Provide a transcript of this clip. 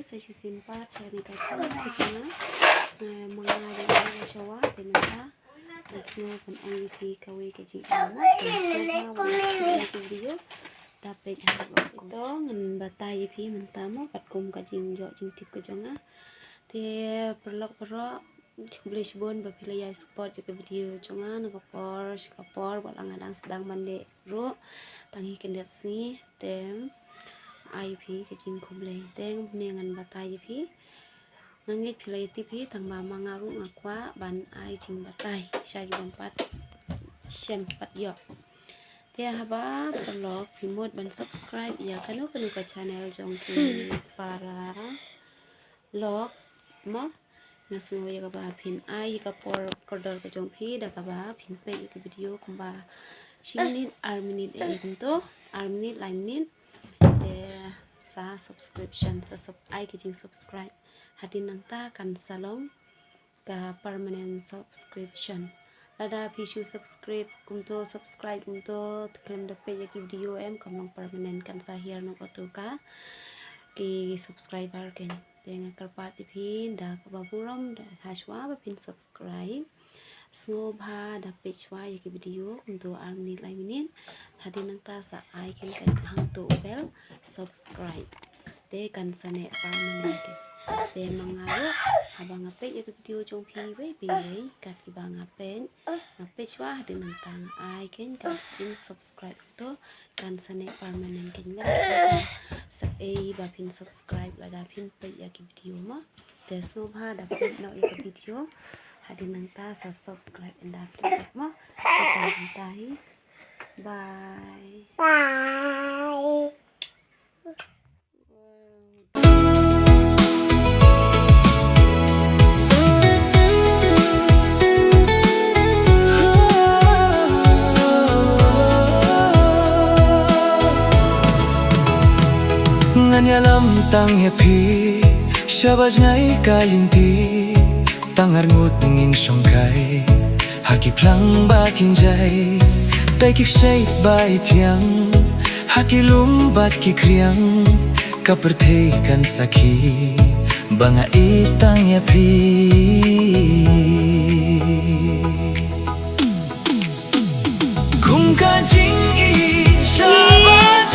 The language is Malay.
saya simpan saya ni kacang kacang mengalir dari Jawa tenata semua pun angin kawi kacang semua video dapat itu ngan batai pi mentamu kat kum kacang jok jintip kejong te perlok boleh sebut bapila ya support juga video jonga kapor balang-alang sedang mandi ro tangi kendet si tem IP kecing kumlei teng dengan batai pi ngangit pilai tipi tang mama ngaru ngakwa ban ai cing batai saya empat sempat yo dia haba perlu pimut ban subscribe ya kalau ke channel jongki para log mo nasu ya ba pin ai ka por kodor ke jongpi da ba pin pe ke video kumba shinit arminit e kunto arminit lainit sa subscription sa ai kijing subscribe hadin nangta kan salong ka permanent subscription lada pisu subscribe kumto teklem dapat ya video em kamong permanent kan sa here no ka ki subscriber ken dengan kerpat ipin da kababuram da haswa pin subscribe Snobha dapat chwa ya video untuk army lainin hadin nangta sa ai ken kan hang to bell subscribe te kan sane permanent te mangaru habang ngapet ya video jong pi kat ibang ngapet chwa hadin nangta ai ken kan jing subscribe to kan sane permanent ken ngan sa ai ba pin subscribe la pin pe ya video ma te snobha dapat no ya video hadin nangta sa subscribe and klik mo kita bye nganyalam tang happy shabaj ngai kainti tangar ngut ngin songkai haki plang ba kinjai tai ki shai bai thiang haki lum bat ki kriang kaperthei kan sakhi banga itang ya pi kum ka jing i shabaj